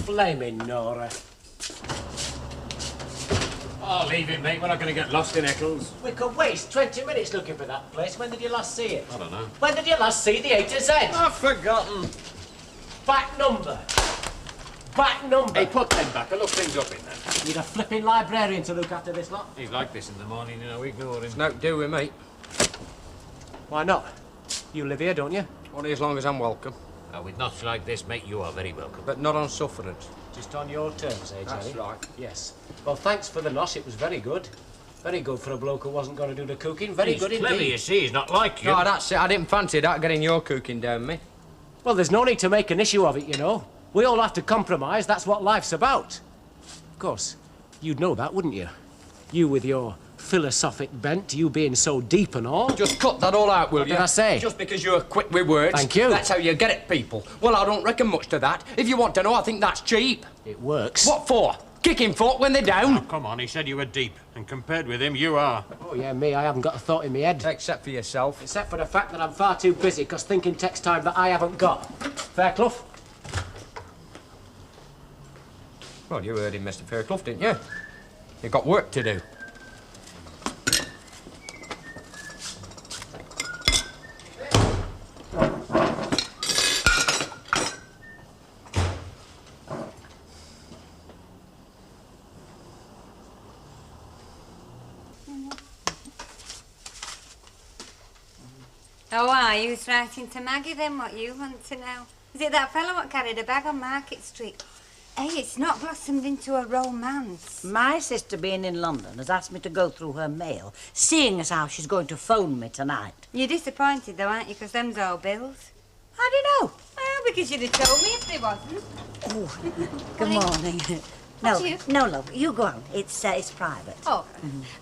Flaming Nora. Oh, leave it, mate. We're not going to get lost in Eccles. We could waste 20 minutes looking for that place. When did you last see it? I don't know. When did you last see the A to Z? I've forgotten. Back number. Back number. Hey, put them back. I'll look things up in there. Need a flipping librarian to look after this lot. He's like this in the morning, you know, ignore him. It's no do with me. Why not? You live here, don't you? Only as long as I'm welcome. With knots like this, mate, you are very welcome. But not on sufferance. Just on your terms, eh, Jerry? That's right. Yes. Well, thanks for the nosh. It was very good. Very good for a bloke who wasn't going to do the cooking. Very good clever, indeed. you see. He's not like you. No, that's it. I didn't fancy that, getting your cooking down me. Well, there's no need to make an issue of it, you know. We all have to compromise. That's what life's about. Of course, you'd know that, wouldn't you? You with your philosophic bent, you being so deep and all. Just cut that all out, will What you? did I say? Just because you're quick with words. Thank you. That's how you get it, people. Well, I don't reckon much to that. If you want to know, I think that's cheap. It works. What for? Kicking folk when they're down? Oh, come on, he said you were deep. And compared with him, you are. Oh, yeah, me, I haven't got a thought in my head. Except for yourself. Except for the fact that I'm far too busy, because thinking takes time that I haven't got. Fairclough? Well, you heard him, Mr. Fairclough, didn't you? You've got work to do. Oh, are you writing to Maggie then, what you want to know? Is it that fellow what carried a bag on Market Street? Hey, it's not blossomed into a romance. My sister, being in London, has asked me to go through her mail, seeing as how she's going to phone me tonight. You're disappointed though, aren't you, because them's all bills? How do you know? Well, because you'd have told me if they wasn't. Oh, good morning. No, you? no, love, you go on. It's private. Oh,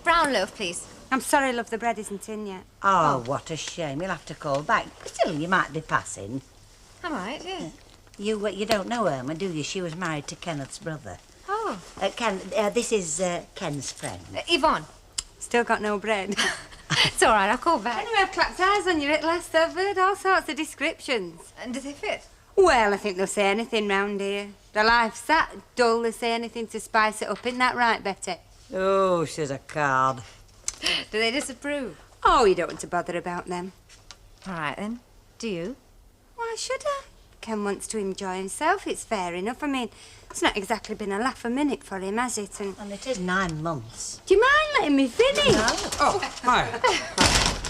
brown loaf, please. I'm sorry, love, the bread isn't in yet. Oh, what a shame. You'll have to call back. Still, you might be passing. I might, yeah. You don't know Irma, do you? She was married to Kenneth's brother. Oh. Ken, this is Ken's friend. Yvonne. Still got no bread. It's all right, I'll call back. Anyway, I've clapped eyes on you at last. I've heard all sorts of descriptions. And do they fit? Well, I think they'll say anything round here. The life's that dull, they say anything to spice it up. Isn't that right, Betty? Oh, she's a card. Do they disapprove? Oh, you don't want to bother about them. All right, then. Do you? Why should I? Ken wants to enjoy himself. It's fair enough. I mean, it's not exactly been a laugh a minute for him, has it? And it is 9 months. do you mind letting me finish? No. Oh, hi.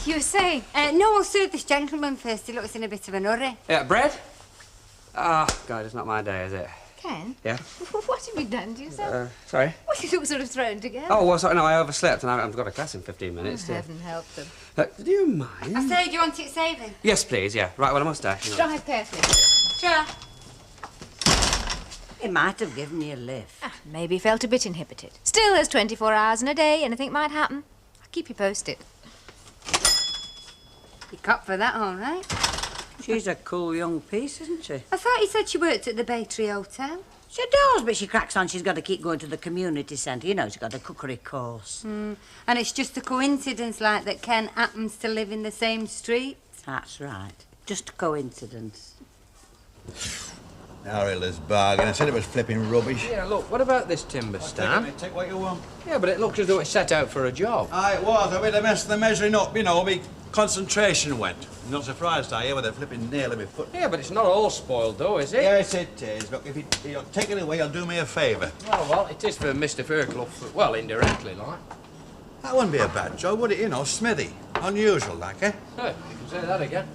You were saying? No, I'll serve this gentleman first. He looks in a bit of an hurry. Bread? God, it's not my day, is it? Ken? Yeah? What have you done to yourself? Sorry? Well, you look sort of thrown together. Oh, well, sorry, no, I overslept and I've got a class in 15 minutes. Heaven help them. Do you mind? I say, do you want it saving? Yes, please, yeah. Right, well, I must dash. Drive carefully. Sure. He might have given you a lift. Maybe he felt a bit inhibited. Still, there's 24 hours in a day. Anything might happen. I'll keep you posted. You cop for that, all right. She's a cool young piece, isn't she? I thought you said she worked at the Bakery Hotel. She does, but she cracks on. She's got to keep going to the community centre. You know, she's got a cookery course. And it's just a coincidence like that Ken happens to live in the same street. That's right. Just a coincidence. Ariel's bargain. I said it was flipping rubbish. Yeah, look, what about this timber stand? Take what you want. Yeah, but it looks as though it's set out for a job. Aye, it was. I made a mess of the measuring up, you know. Me concentration went. You're not surprised, are you, with a flipping nail in my foot? Yeah, but it's not all spoiled, though, is it? Yes, it is. Look, if you take it away, you'll do me a favour. Well, it is for Mr. Fairclough. Well, indirectly, like. That wouldn't be a bad job, would it? You know, smithy. Unusual, like, eh? Hey, you can say that again.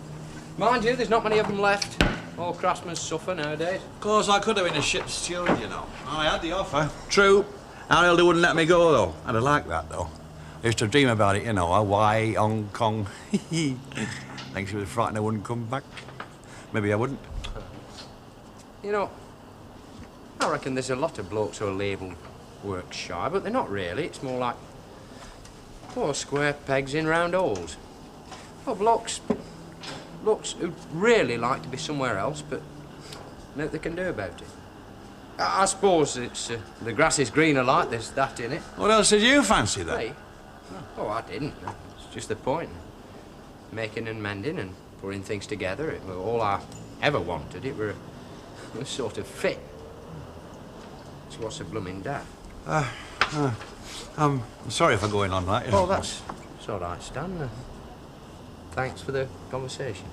Mind you, there's not many of them left. All craftsmen suffer nowadays. Of course, I could have been a ship's steward, you know. I had the offer. True. Ariel wouldn't let me go, though. I'd have liked that, though. I used to dream about it, you know, Hawaii, Hong Kong. Think she was frightened I wouldn't come back. Maybe I wouldn't. You know, I reckon there's a lot of blokes who are labelled work shy, but they're not really. It's more like 4 square pegs in round holes. Well, blokes who really like to be somewhere else, but nothing they can do about it. I suppose it's the grass is greener like there's that in it. What else did you fancy, then? Me? Oh, I didn't. It's just the point. Making and mending and putting things together. It was all I ever wanted. It were a sort of fit. So what's a blooming daft? I'm sorry for going on that. You know. Oh, that's all right, Stan. Thanks for the conversation.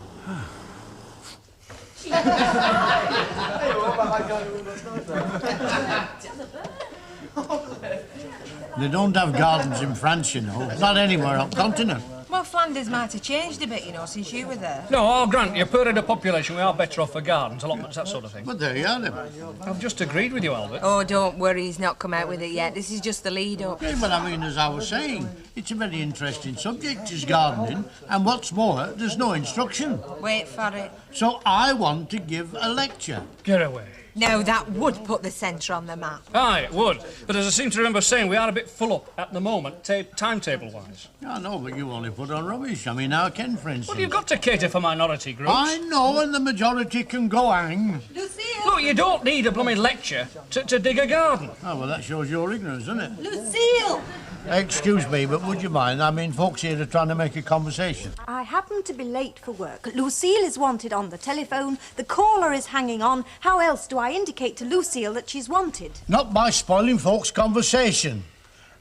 They don't have gardens in France, you know. Not anywhere on the continent. Well, Flanders might have changed a bit, you know, since you were there. No, I'll grant you, per head of population, we are better off for gardens, allotments, that sort of thing. But there you are, then. I've just agreed with you, Albert. Oh, don't worry, he's not come out with it yet. This is just the lead-up. Yeah, but I mean, as I was saying, it's a very interesting subject, is gardening. And what's more, there's no instruction. Wait for it. So I want to give a lecture. Get away. Now, that would put the centre on the map. Aye, it would. But as I seem to remember saying, we are a bit full up at the moment, timetable-wise. I know, but you only put on rubbish. I mean, our Ken, for instance. Well, you've got to cater for minority groups. I know, and the majority can go hang. Lucille! Look, you don't need a blooming lecture to dig a garden. Oh, well, that shows your ignorance, doesn't it? Lucille! Excuse me, but would you mind? I mean, folks here are trying to make a conversation. I happen to be late for work. Lucille is wanted on the telephone. The caller is hanging on. How else do I indicate to Lucille that she's wanted? Not by spoiling folks' conversation.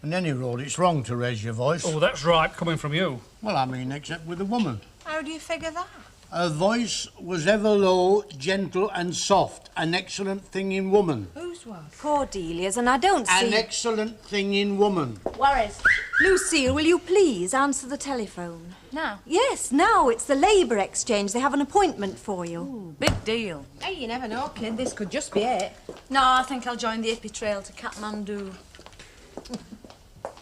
On any road, it's wrong to raise your voice. Oh, that's right, coming from you. Well, I mean, except with a woman. How do you figure that? Her voice was ever low, gentle and soft. An excellent thing in woman. Whose was? Cordelia's, and I don't see... An excellent thing in woman. Worries. Lucille, will you please answer the telephone? Now? Yes, now. It's the Labour Exchange. They have an appointment for you. Ooh, big deal. Hey, you never know, kid. This could just be it. No, I think I'll join the hippie trail to Kathmandu.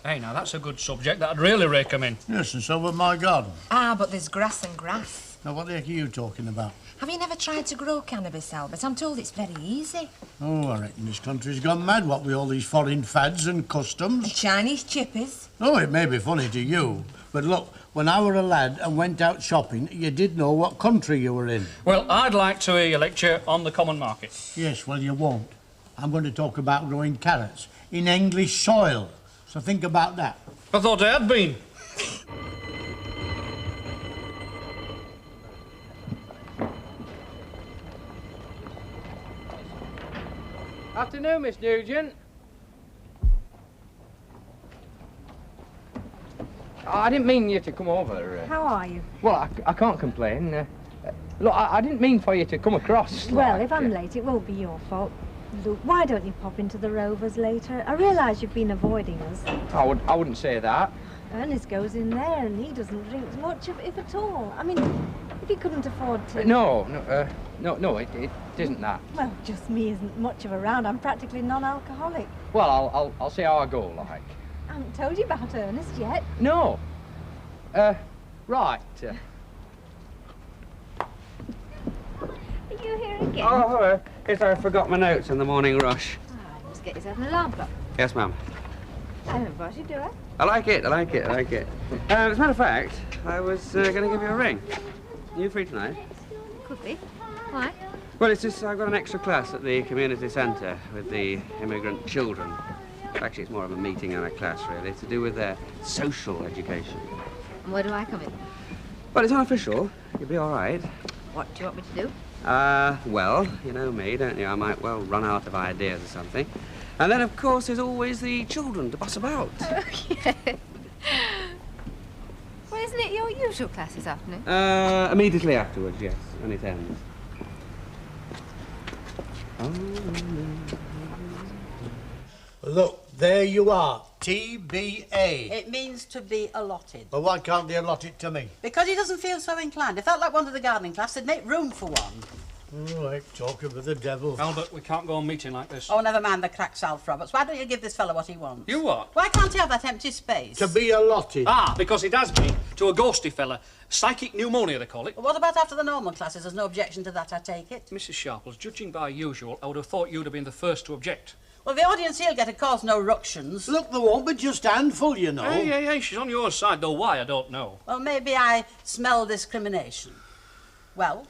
Hey, now, that's a good subject. That'd really rake 'em in. Yes, and so would my garden. Ah, but there's grass and grass. Now, what the heck are you talking about? Have you never tried to grow cannabis, Albert? I'm told it's very easy. Oh, I reckon this country's gone mad, what with all these foreign fads and customs. And Chinese chippies. Oh, it may be funny to you, but look, when I were a lad and went out shopping, you did know what country you were in. Well, I'd like to hear your lecture on the common market. Yes, well, you won't. I'm going to talk about growing carrots in English soil. So think about that. I thought I had been. Afternoon, Miss Nugent. I didn't mean you to come over. How are you? Well, I can't complain. Look, I didn't mean for you to come across. Well, if I'm late, it won't be your fault. Luke, why don't you pop into the Rovers later? I realise you've been avoiding us. I wouldn't say that. Ernest goes in there and he doesn't drink much, if at all. I mean, if he couldn't afford to... No, it isn't that. Well, just me isn't much of a round. I'm practically non-alcoholic. Well, I'll see how I go, like. I haven't told you about Ernest yet. No. Right. Are you here again? Oh, hello. Yes, I forgot my notes in the morning rush. Oh, just get yourself an alarm clock. Yes, ma'am. I haven't brought you, do I? I like it. As a matter of fact, I was going to give you a ring. Are you free tonight? Could be. Why? Well, it's just I've got an extra class at the community centre with the immigrant children. Actually, it's more of a meeting than a class, really, to do with their social education. And where do I come in? Well, it's unofficial. You'll be all right. What do you want me to do? Well, you know me, don't you? I might well run out of ideas or something. And then, of course, there's always the children to boss about. Oh, yeah. Well, isn't it your usual class this afternoon? Immediately afterwards, yes, when it ends. Look, there you are. TBA. It means to be allotted. Well, why can't they allot it to me? Because he doesn't feel so inclined. It felt like one of the gardening class. They'd make room for one. All right, talking with the devil. Albert, we can't go on meeting like this. Oh, never mind the cracks, Alf Roberts. Why don't you give this fellow what he wants? You what? Why can't he have that empty space? To be allotted. Ah, because it has been to a ghosty fella. Psychic pneumonia, they call it. Well, what about after the normal classes? There's no objection to that, I take it. Mrs. Sharples, judging by usual, I would have thought you'd have been the first to object. Well, the audience here'll get, of course, no ructions. Look, there won't be just a handful, you know. Hey, she's on your side, though why, I don't know. Well, maybe I smell discrimination. Well?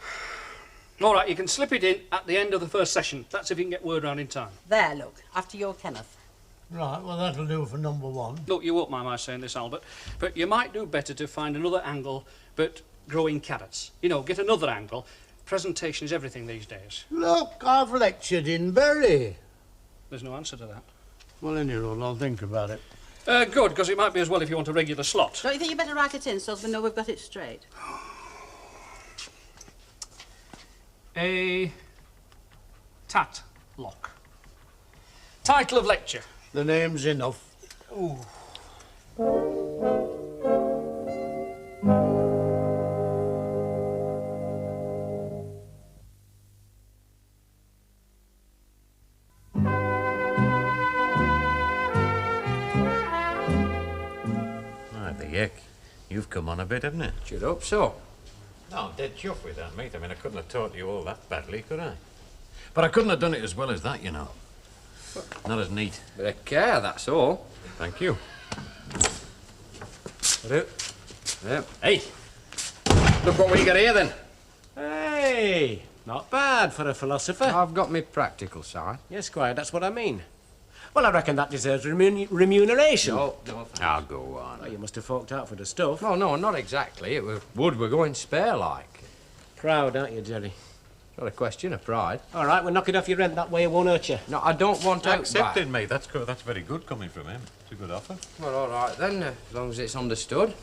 All right, you can slip it in at the end of the first session. That's if you can get word round in time. There, look. After your Kenneth. Right, well, that'll do for number one. Look, you won't mind my saying this, Albert, but you might do better to find another angle, but growing carrots. You know, get another angle. Presentation is everything these days. Look, I've lectured in Bury. There's no answer to that. Well, anyhow, I'll think about it. Good, because it might be as well if you want a regular slot. Don't you think you better write it in so we know we've got it straight? A tat lock. Title of lecture. The name's enough. Ooh. You've come on a bit, haven't you? Should hope so. No, I'm dead chuffed with that, mate. I mean, I couldn't have taught you all that badly, could I? But I couldn't have done it as well as that, you know. Not as neat. Bit of care, that's all. Thank you. Yep. Hey! Look what we got here, then. Hey! Not bad for a philosopher. I've got my practical side. Yes, Squire, that's what I mean. Well, I reckon that deserves remuneration. No, I'll go on. Well, you must have forked out for the stuff. No, not exactly. It was wood we're going spare like. Proud, aren't you, Jerry? Not a question of pride. All right, we'll knock it off your rent that way, it won't hurt you. No, I don't want to Accepted, mate. That's good. That's very good coming from him. It's a good offer. Well, all right then, as long as it's understood.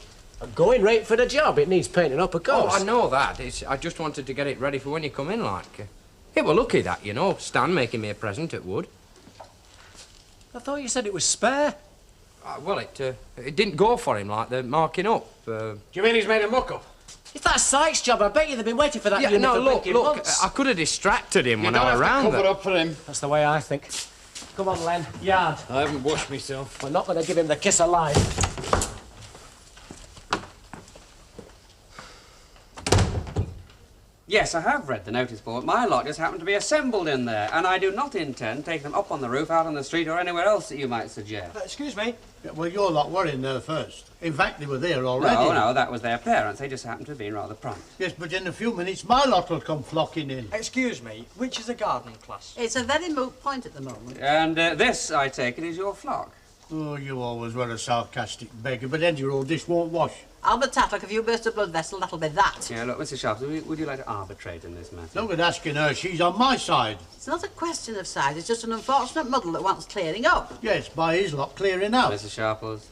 A going rate for the job. It needs painting up, of course. Oh, I know that. I just wanted to get it ready for when you come in, like. It were lucky that, you know, Stan making me a present at Wood. I thought you said it was spare. Well, it didn't go for him like the marking up. Do you mean he's made a muck-up? If that's Sykes' job, I bet you they've been waiting for that unit no, for look, months. I could have distracted him when I was around. Cover up for him. That's the way I think. Come on, Len. Yard. I haven't washed myself. We're not going to give him the kiss of life. Yes, I have read the notice board. My lot just happened to be assembled in there, and I do not intend taking them up on the roof, out on the street, or anywhere else that you might suggest. Excuse me? Yeah, well, your lot were in there first. In fact, they were there already. No, that was their parents. They just happened to have been rather prompt. Yes, but in a few minutes, my lot will come flocking in. Excuse me, which is a gardening class? It's a very moot point at the moment. And this, I take it, is your flock. Oh, you always were a sarcastic beggar, but anyhow, this won't wash. Albert Tatlock, if you burst a blood vessel, that'll be that. Yeah, look, Mr. Sharp, would you like to arbitrate in this matter? Look at asking her. She's on my side. It's not a question of size, it's just an unfortunate muddle that wants clearing up. Yes, by his lot clearing out. Mr. Sharples.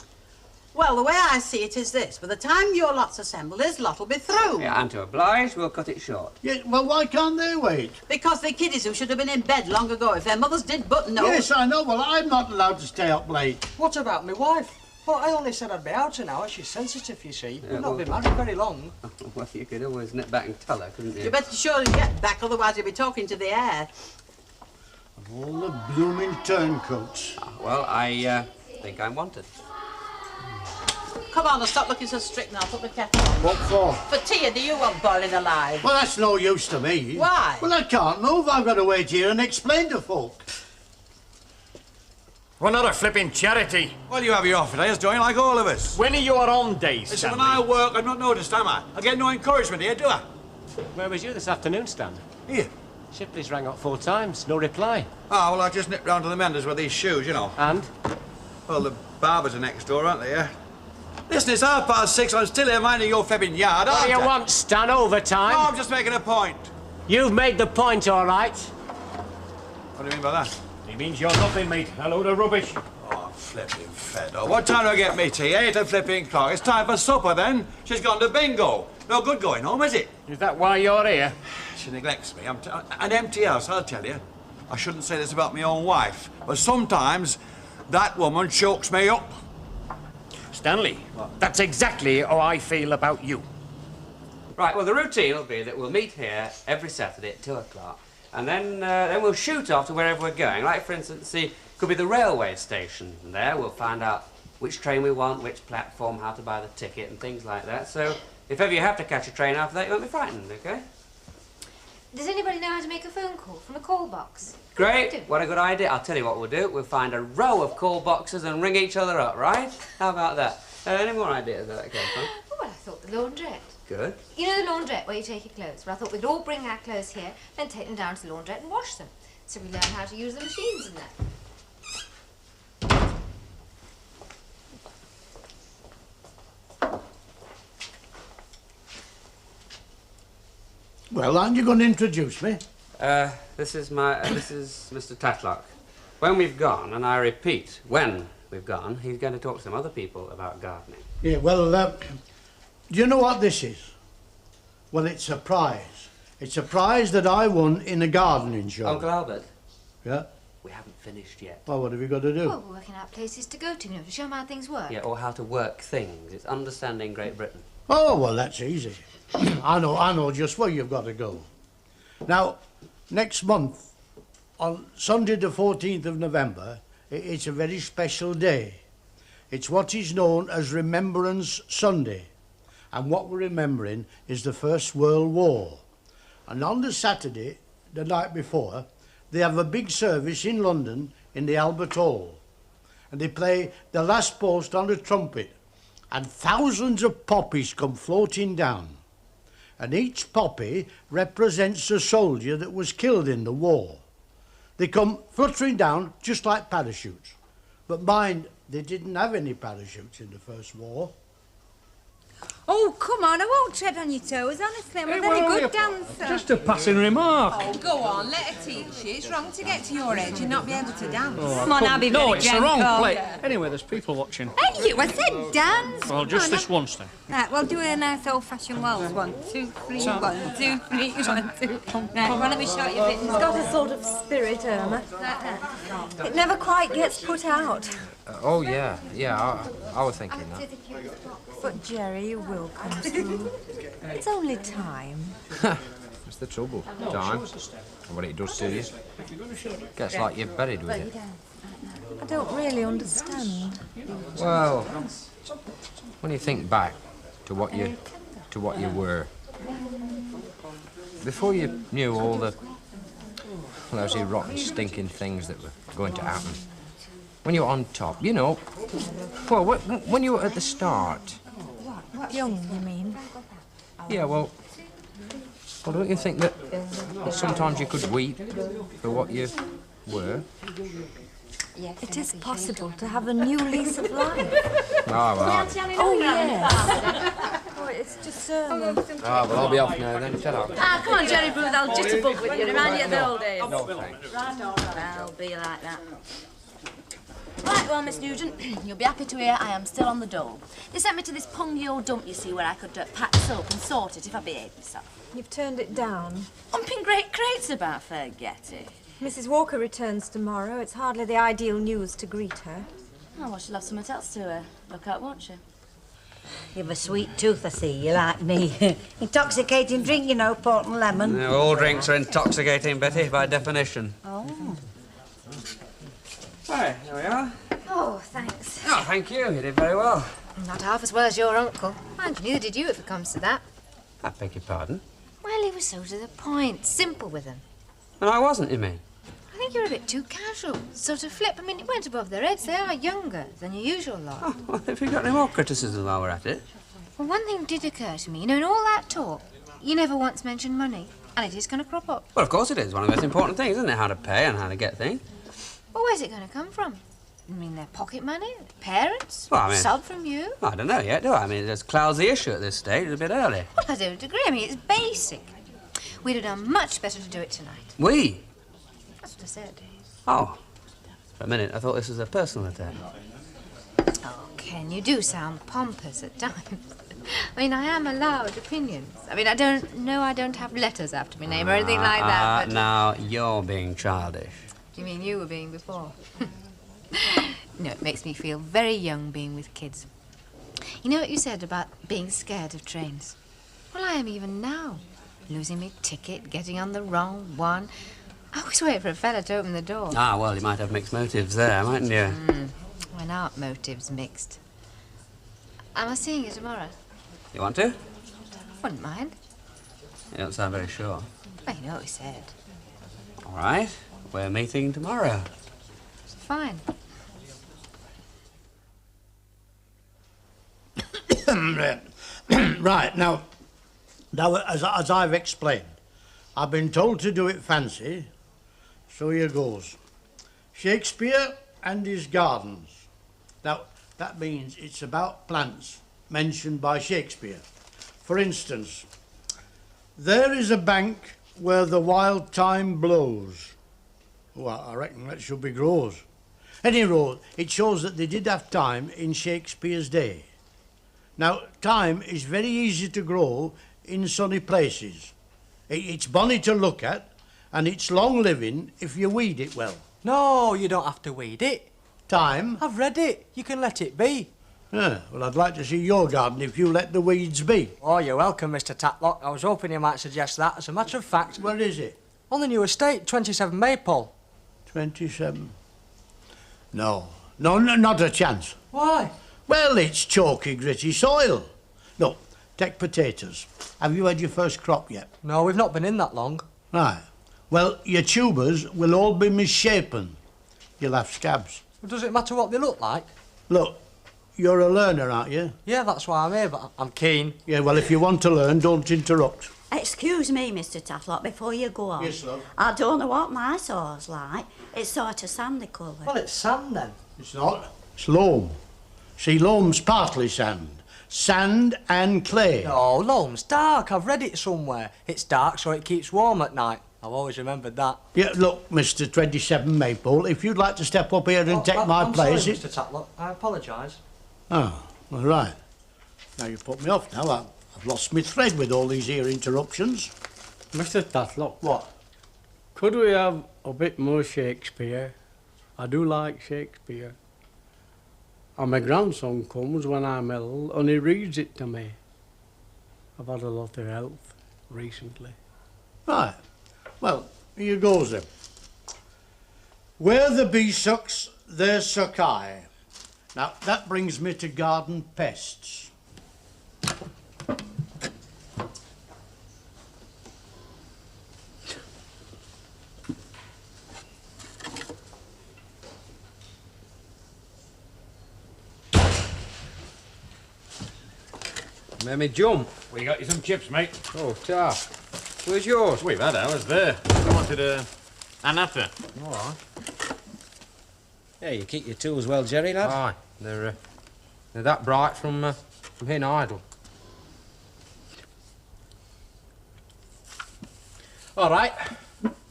Well, the way I see it is this. By the time your lot's assembled, his lot will be through. Yeah, and to oblige, we'll cut it short. Yeah, well, why can't they wait? Because they're kiddies who should have been in bed long ago if their mothers did but know. Yes, I know. Well, I'm not allowed to stay up late. What about my wife? Well, I only said I'd be out an hour. She's sensitive, you see. We've not been married very long. Well, you could always nip back and tell her, couldn't you? You better surely get back, otherwise you'll be talking to the air. Of all the blooming turncoats. Well, I think I'm wanted. Come on, and stop looking so strict now. Put the kettle on. What for? For tea, do you want boiling alive? Well, that's no use to me. Why? Well, I can't move. I've got to wait here and explain to folk. We're not a flipping charity. Well, you have your off days, don't you, like all of us? When are your on days, Listen, Stanley? when I work, I'm not noticed, am I? I get no encouragement here, do I? Where was you this afternoon, Stan? Here. Shipley's rang up 4 times, no reply. Ah, well, I just nipped round to the menders with these shoes, you know. And? Well, the barbers are next door, aren't they, yeah? Listen, it's 6:30. I'm still here minding your flipping yard, What do aren't you I? want, Stan? Overtime? No, I'm just making a point. You've made the point, all right. What do you mean by that? He means you're nothing, mate. A load of rubbish. Oh, I'm flipping fed up. What time do I get me tea? 8 o'clock. It's time for supper, then. She's gone to bingo. No good going home, is it? Is that why you're here? She neglects me. An empty house, I'll tell you. I shouldn't say this about my own wife, but sometimes that woman chokes me up. Stanley, that's exactly how I feel about you. Right, well, the routine will be that we'll meet here every Saturday at 2 o'clock, and then we'll shoot off to wherever we're going. Like, for instance, could be the railway station. And there we'll find out which train we want, which platform, how to buy the ticket, and things like that. So, if ever you have to catch a train after that, you won't be frightened, OK? Does anybody know how to make a phone call from a call box? Great, what a good idea. I'll tell you what we'll do. We'll find a row of call boxes and ring each other up, right? How about that? Any more ideas where that came from? Oh, well, I thought the laundrette. Good. You know the laundrette where you take your clothes? Well, I thought we'd all bring our clothes here, then take them down to the laundrette and wash them. So we learn how to use the machines in there. Well, aren't you going to introduce me? This is Mr. Tatlock. When we've gone, and I repeat, when we've gone, he's going to talk to some other people about gardening. Yeah, well, do you know what this is? Well, it's a prize. It's a prize that I won in a gardening show. Uncle Albert? Yeah? We haven't finished yet. Well, what have you got to do? Well, we're working out places to go to, you know, to show them how things work. Yeah, or how to work things. It's understanding Great Britain. Oh, well, that's easy. I know just where you've got to go. Now, next month, on Sunday the 14th of November, it's a very special day. It's what is known as Remembrance Sunday. And what we're remembering is the First World War. And on the Saturday, the night before, they have a big service in London in the Albert Hall. And they play The Last Post on a trumpet. And thousands of poppies come floating down. And each poppy represents a soldier that was killed in the war. They come fluttering down just like parachutes. But mind, they didn't have any parachutes in the First War. Oh, come on, I won't tread on your toes, honestly. I'm a very good dancer. Just a passing remark. Oh, go on, let her teach you. It's wrong to get to your age and not be able to dance. Oh, Come on, I'll be no, very it's the gentle. wrong play. Anyway, there's people watching. Hey, you, I said dance. Well, just Come on, this once then. Right, we'll do a nice old-fashioned waltz. 1, 2, 3, 1, 2, 3, 1, 2. Right, well, let me show you a bit. It's got a sort of spirit, Irma. It never quite gets put out. Oh, yeah. Yeah, I was thinking that. But, Jerry, you will come through. It's only time. What's the trouble? Time. And what it does to you. Gets like you're buried with it. I don't really understand. Well, when you think back to what you were, before you knew all the lousy, rotten, stinking things that were going to happen, when you were on top, you know, well, when you were at the start. What, young, you mean? Yeah, well, don't you think that sometimes you could weep for what you were? It is possible to have a new lease of life. Oh, yes. Oh, it's just well, I'll be off now then. Shut up. Ah, come on, Jerry Booth, I'll just a bug with you. Remind you of the old days. No, thanks. Right, all right. I'll be like that. Right, well, Miss Nugent, you'll be happy to hear I am still on the dole. They sent me to this pungy old dump, you see, where I could pack soap and sort it if I behaved myself. You've turned it down. Humping great crates about, forget it. Mrs. Walker returns tomorrow. It's hardly the ideal news to greet her. Oh, well, she'll have something else to look at, won't she? You've a sweet tooth, I see. You like me. Intoxicating drink, you know, port and lemon. No, all drinks are intoxicating, Betty, by definition. Oh. Right, here we are. Oh, thanks. Oh, thank you. You did very well. Not half as well as your uncle. Mind you, neither did you if it comes to that. I beg your pardon. Well, he was so to the point, simple with them. And I wasn't, you mean? I think you're a bit too casual, sort of flip. I mean, it went above their heads. They are younger than your usual lot. Oh, well, have you got any more criticism while we're at it? Well, one thing did occur to me. You know, in all that talk, you never once mentioned money, and it is going to crop up. Well, of course it is. One of the most important things, isn't it? How to pay and how to get things. Well, where's it going to come from? I mean, their pocket money? Parents? Well, I mean... Sub from you? I don't know yet, do I? I mean, there's clouds the issue at this stage. It's a bit early. Well, I don't agree. I mean, it's basic. We'd have done much better to do it tonight. We? That's what I said. Oh. For a minute, I thought this was a personal attack. Oh, Ken, you do sound pompous at times. I mean, I am allowed opinions. I mean, I don't have letters after my name or anything like that, but... Now, you're being childish. Do you mean you were being before? No, it makes me feel very young being with kids. You know what you said about being scared of trains? Well, I am even now. Losing me ticket, getting on the wrong one. I always wait for a fella to open the door. Ah, well, you might have mixed motives there, mightn't you? When aren't motives mixed? Am I seeing you tomorrow? You want to? Wouldn't mind. You don't sound very sure. Well, you know what he said. All right, we're meeting tomorrow. Fine. Right, now as I've explained, I've been told to do it fancy, so here goes. Shakespeare and his gardens. Now, that means it's about plants mentioned by Shakespeare. For instance, there is a bank where the wild thyme blows. Well, I reckon that should be grows. Anyhow, it shows that they did have thyme in Shakespeare's day. Now, thyme is very easy to grow in sunny places. It's bonny to look at, and it's long-living if you weed it well. No, you don't have to weed it. Thyme? I've read it. You can let it be. Yeah, well, I'd like to see your garden if you let the weeds be. Oh, you're welcome, Mr. Tatlock. I was hoping you might suggest that. As a matter of fact... Where is it? On the new estate, 27 Maypole. 27? No, not a chance. Why? Well, it's chalky, gritty soil. Look, take potatoes. Have you had your first crop yet? No, we've not been in that long. Right. Well, your tubers will all be misshapen. You'll have scabs. Well, does it matter what they look like? Look, you're a learner, aren't you? Yeah, that's why I'm here, but I'm keen. Yeah, well, if you want to learn, don't interrupt. Excuse me, Mr. Tatlock, before you go on. Yes, love. I don't know what my soil's like. It's sort of sandy colour. Well, it's sand, then. It's not. It's loam. See, loam's partly sand. Sand and clay. No, loam's dark. I've read it somewhere. It's dark so it keeps warm at night. I've always remembered that. Yeah, look, Mr. 27 Maypole, if you'd like to step up here and take my place... Sorry, Mr. Tatlock. I apologise. Oh, all right. Now you put me off now. I've lost my thread with all these here interruptions. Mr. Tatlock. What? Could we have a bit more Shakespeare? I do like Shakespeare. And my grandson comes when I'm ill and he reads it to me. I've had a lot of health recently. Right. Well, here goes then. Where the bee sucks, there suck I. Now, that brings me to garden pests. Made me jump. We got you some chips, mate. Oh, tar. Where's yours? We've had ours there. You wanted an after. All right. Yeah, you keep your tools well, Jerry, lad. Aye, they're that bright from being idle. All right.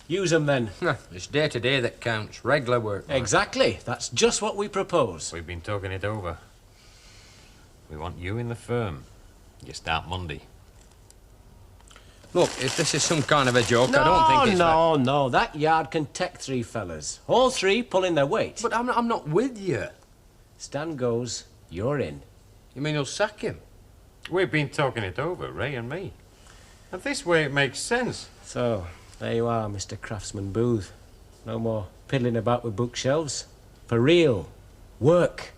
Use them then. It's day to day that counts. Regular work. Man. Exactly. That's just what we propose. We've been talking it over. We want you in the firm. You start Monday. Look, if this is some kind of a joke, No, I don't think it's... no. That yard can take 3 fellas. All 3 pulling their weight. But I'm not with you. Stan goes, you're in. You mean you'll sack him? We've been talking it over, Ray and me. And this way it makes sense. So, there you are, Mr. Craftsman Booth. No more piddling about with bookshelves. For real. Work.